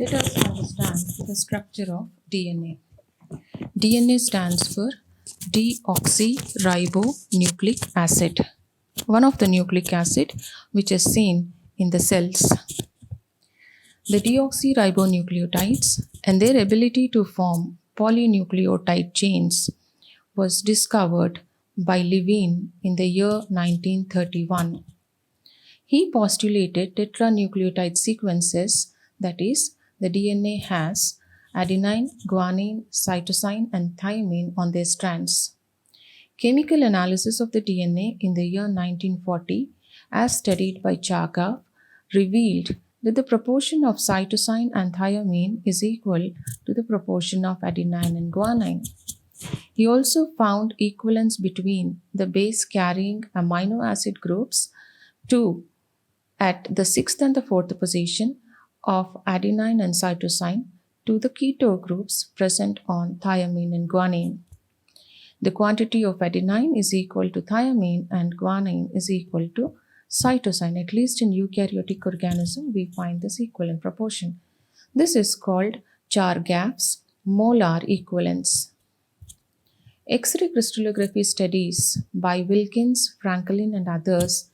Let us understand the structure of DNA. DNA stands for deoxyribonucleic acid, one of the nucleic acid which is seen in the cells. The deoxyribonucleotides and their ability to form polynucleotide chains was discovered by Levine in the year 1931. He postulated tetranucleotide sequences, that is, the DNA has adenine, guanine, cytosine, and thymine on their strands. Chemical analysis of the DNA in the year 1940, as studied by Chargaff, revealed that the proportion of cytosine and thymine is equal to the proportion of adenine and guanine. He also found equivalence between the base carrying amino acid groups 2 at the sixth and the fourth position of adenine and cytosine to the keto groups present on thymine and guanine. The quantity of adenine is equal to thymine and guanine is equal to cytosine. At least in eukaryotic organism, we find this equivalent proportion. This is called Chargaff's molar equivalence. X-ray crystallography studies by Wilkins, Franklin, and others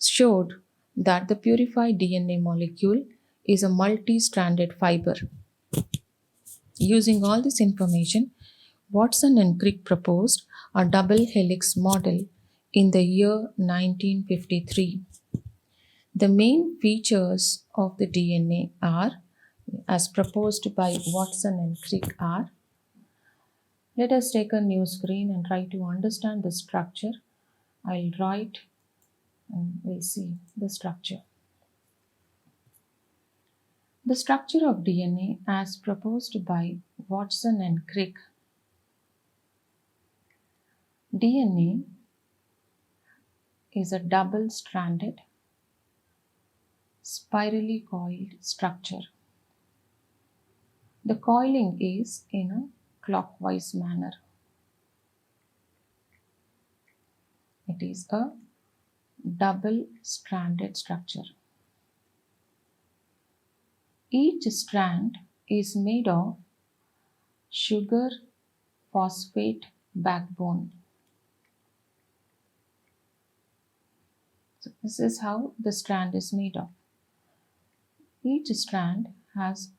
showed that the purified DNA molecule is a multi-stranded fiber. Using all this information, Watson and Crick proposed a double helix model in the year 1953. The main features of the DNA are, as proposed by Watson and Crick, are. Let us take a new screen and try to understand the structure. I'll write and we'll see the structure. The structure of DNA as proposed by Watson and Crick. DNA is a double-stranded, spirally coiled structure. The coiling is in a clockwise manner. It is a double-stranded structure. Each strand is made of sugar phosphate backbone. So this is how the strand is made of. Each strand has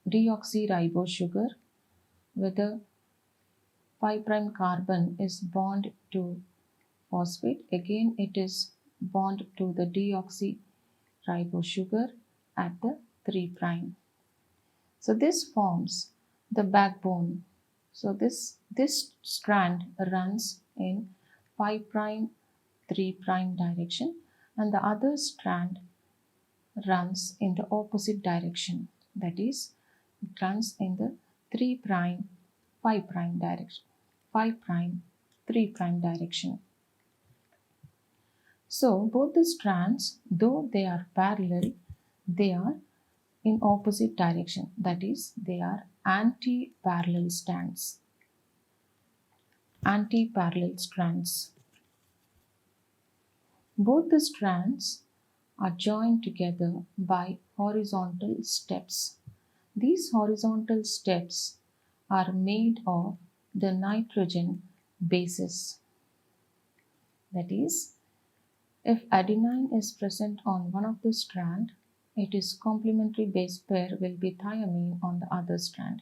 deoxyribose sugar where the 5' carbon is bond to phosphate. Again, it is bond to the deoxyribose sugar at the 3'. So this forms the backbone. So this strand runs in 5', 3' direction, and the other strand runs in the opposite direction. That is, it runs in the 3', 5' direction. 5', 3' direction. So both the strands, though they are parallel, they are in opposite direction. That is, they are anti-parallel strands. Anti-parallel strands. Both the strands are joined together by horizontal steps. These horizontal steps are made of the nitrogen bases. That is, if adenine is present on one of the strand, its complementary base pair will be thymine on the other strand.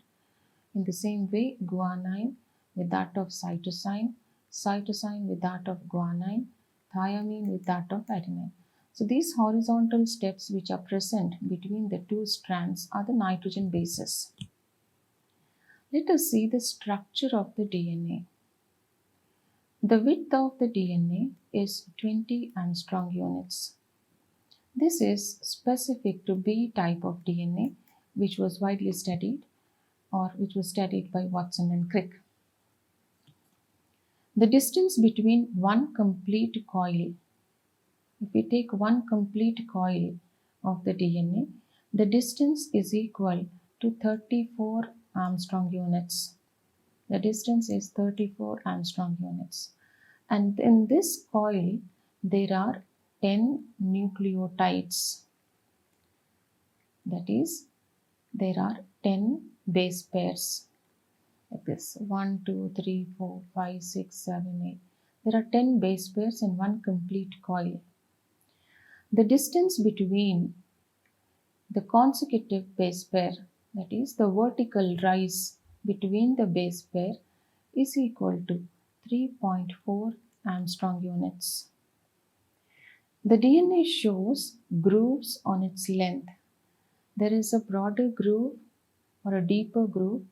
In the same way, guanine with that of cytosine, cytosine with that of guanine, thymine with that of adenine. So these horizontal steps which are present between the two strands are the nitrogen bases. Let us see the structure of the DNA. The width of the DNA is 20 angstrom units. This is specific to B type of DNA, which was widely studied or which was studied by Watson and Crick. The distance between one complete coil, if we take one complete coil of the DNA, the distance is equal to 34 angstrom units. The distance is 34 angstrom units. And in this coil, there are 10 nucleotides. That is, there are 10 base pairs like this 1, 2, 3, 4, 5, 6, 7, 8. There are 10 base pairs in one complete coil. The distance between the consecutive base pair, that is the vertical rise between the base pair, is equal to 3.4 Armstrong units. The DNA shows grooves on its length. There is a broader groove or a deeper groove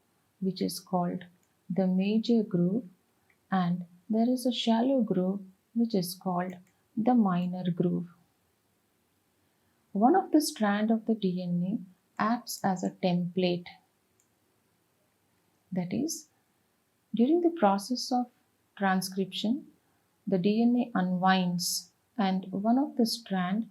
which is called the major groove, and there is a shallow groove which is called the minor groove. One of the strands of the DNA acts as a template. That is, during the process of transcription, the DNA unwinds and one of the strands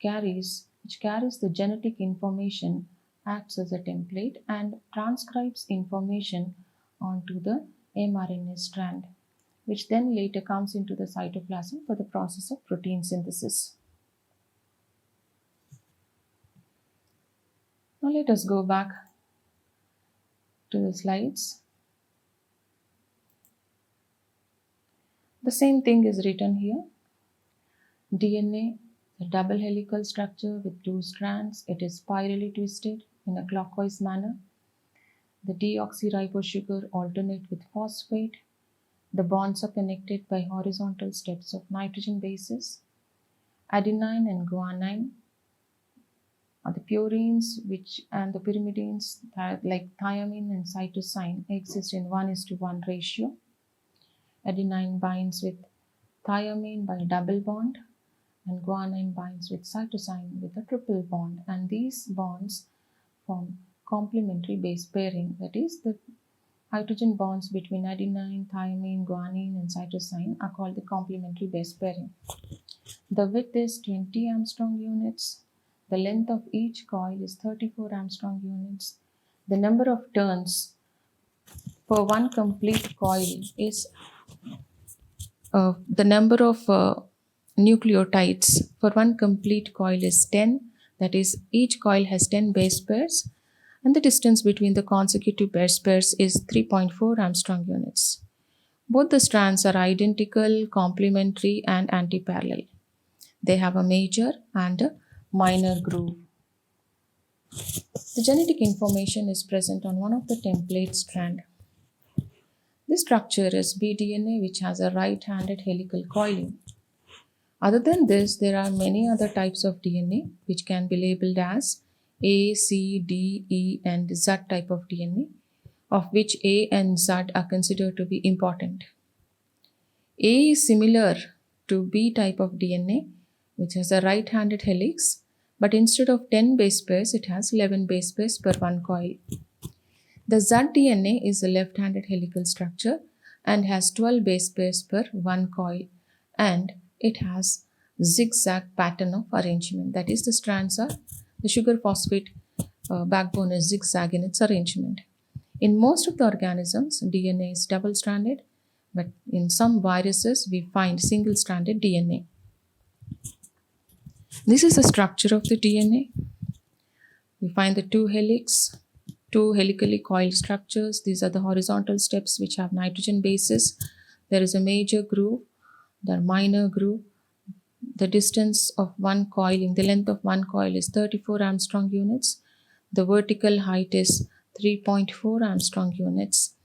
which carries the genetic information acts as a template and transcribes information onto the mRNA strand, which then later comes into the cytoplasm for the process of protein synthesis. Now let us go back to the slides. The same thing is written here. DNA, a double helical structure with 2 strands. It is spirally twisted in a clockwise manner. The deoxyribose sugar alternate with phosphate. The bonds are connected by horizontal steps of nitrogen bases. Adenine and guanine are the purines and the pyrimidines like thiamine and cytosine exist in 1:1 ratio. Adenine binds with thiamine by a double bond and guanine binds with cytosine with a triple bond, and these bonds form complementary base pairing. That is, the hydrogen bonds between adenine, thiamine, guanine and cytosine are called the complementary base pairing. The width is 20 Armstrong units. The length of each coil is 34 Armstrong units. The number of turns per one complete coil is the number of nucleotides for one complete coil is 10. That is, each coil has 10 base pairs, and the distance between the consecutive base pairs is 3.4 Armstrong units. Both the strands are identical, complementary, and anti-parallel. They have a major and a minor groove. The genetic information is present on one of the template strands. This structure is bDNA, which has a right-handed helical coiling. Other than this, there are many other types of DNA which can be labeled as A, C, D, E, and Z type of DNA, of which A and Z are considered to be important. A is similar to B type of DNA, which has a right-handed helix, but instead of 10 base pairs, it has 11 base pairs per one coil. The Z DNA is a left-handed helical structure and has 12 base pairs per one coil, and it has zigzag pattern of arrangement. That is, the sugar phosphate backbone is zigzag in its arrangement. In most of the organisms, DNA is double-stranded, but in some viruses, we find single-stranded DNA. This is the structure of the DNA. We find the two helically coiled structures. These are the horizontal steps which have nitrogen bases. There is a major groove, the minor groove. The distance of one coiling, the length of one coil is 34 Armstrong units. The vertical height is 3.4 Armstrong units.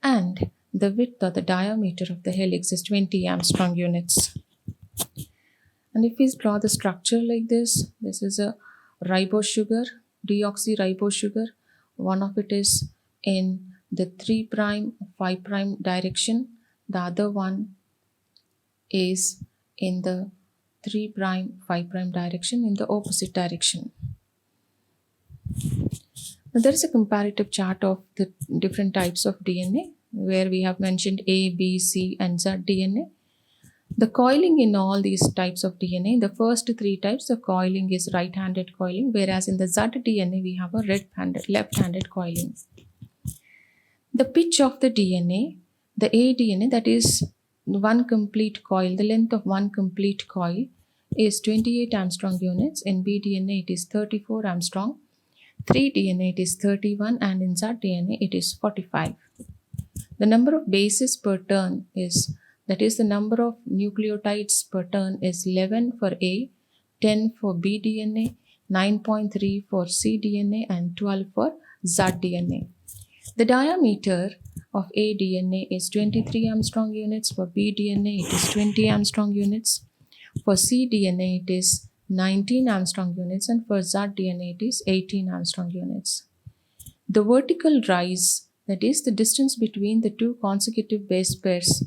And the width or the diameter of the helix is 20 Armstrong units. And if we draw the structure like this is a ribose sugar, deoxyribose sugar. One of it is in the 3', 5' direction. The other one is in the 3', 5' direction in the opposite direction. Now there is a comparative chart of the different types of DNA where we have mentioned A, B, C and Z DNA. The coiling in all these types of DNA, the first 3 types of coiling is right-handed coiling, whereas in the Z DNA we have a left-handed coiling. The pitch of the DNA, the A DNA, that is one complete coil, the length of one complete coil is 28 Armstrong units. In B DNA it is 34 Armstrong. 3-DNA it is 31, and in Z-DNA it is 45. The number of bases per turn is, that is the number of nucleotides per turn is 11 for A, 10 for B-DNA, 9.3 for C-DNA, and 12 for Z-DNA. The diameter of A DNA is 23 Armstrong units, for B DNA it is 20 Armstrong units, for C DNA it is 19 Armstrong units, and for Z DNA it is 18 Armstrong units. The vertical rise, that is the distance between the two consecutive base pairs,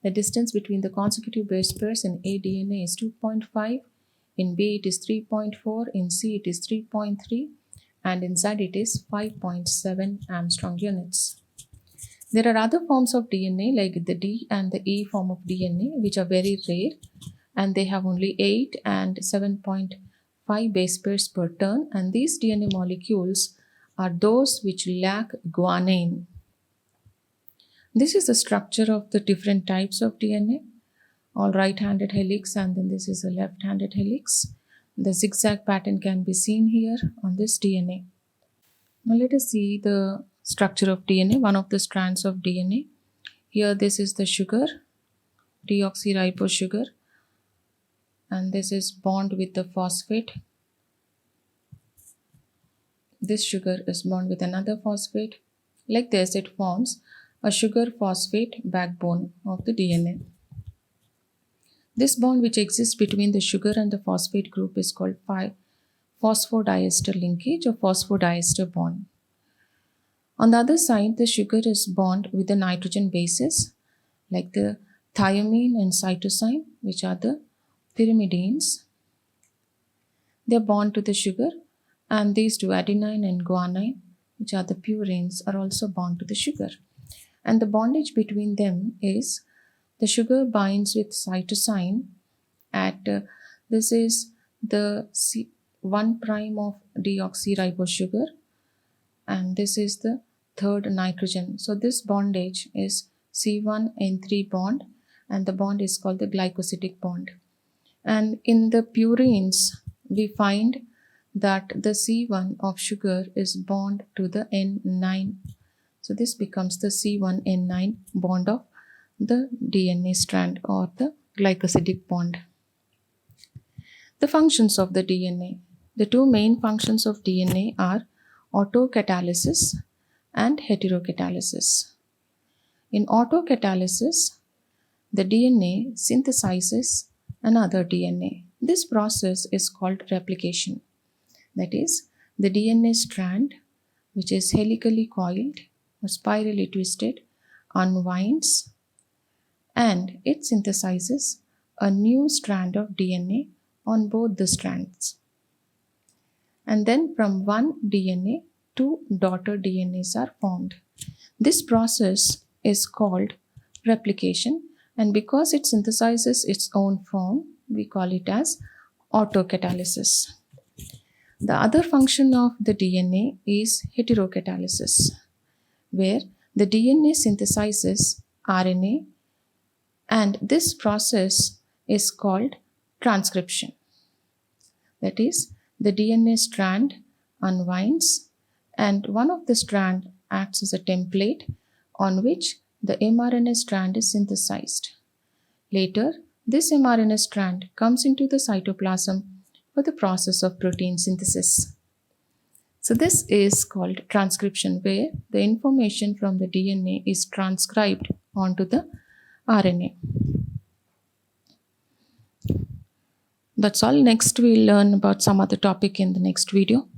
the distance between the consecutive base pairs in A DNA is 2.5, in B it is 3.4, in C it is 3.3, and in Z it is 5.7 Armstrong units. There are other forms of DNA like the D and the E form of DNA, which are very rare, and they have only 8 and 7.5 base pairs per turn, and these DNA molecules are those which lack guanine. This is the structure of the different types of DNA. All right-handed helix, and then this is a left-handed helix. The zigzag pattern can be seen here on this DNA. Now let us see the structure of DNA, one of the strands of DNA. Here this is the sugar, deoxyribose sugar, and this is bond with the phosphate. This sugar is bound with another phosphate. Like this, it forms a sugar phosphate backbone of the DNA. This bond which exists between the sugar and the phosphate group is called phosphodiester linkage or phosphodiester bond. On the other side, the sugar is bound with the nitrogen bases like the thiamine and cytosine, which are the pyrimidines. They bond to the sugar, and these two, adenine and guanine, which are the purines, are also bound to the sugar. And the bondage between them is the sugar binds with cytosine at this is the C1 prime of deoxyribose sugar, and this is the third nitrogen. So this bondage is C1N3 bond, and the bond is called the glycosidic bond. And in the purines, we find that the C1 of sugar is bound to the N9. So this becomes the C1N9 bond of the DNA strand or the glycosidic bond. The functions of the DNA. The two main functions of DNA are autocatalysis and heterocatalysis. In autocatalysis, the DNA synthesizes another DNA. This process is called replication. That is, the DNA strand, which is helically coiled or spirally twisted, unwinds and it synthesizes a new strand of DNA on both the strands. And then from one DNA, two daughter DNAs are formed. This process is called replication, and because it synthesizes its own form, we call it as autocatalysis. The other function of the DNA is heterocatalysis, where the DNA synthesizes RNA, and this process is called transcription. That is, the DNA strand unwinds, and one of the strand acts as a template on which the mRNA strand is synthesized. Later, this mRNA strand comes into the cytoplasm for the process of protein synthesis. So this is called transcription, where the information from the DNA is transcribed onto the RNA. That's all. Next we'll learn about some other topic in the next video.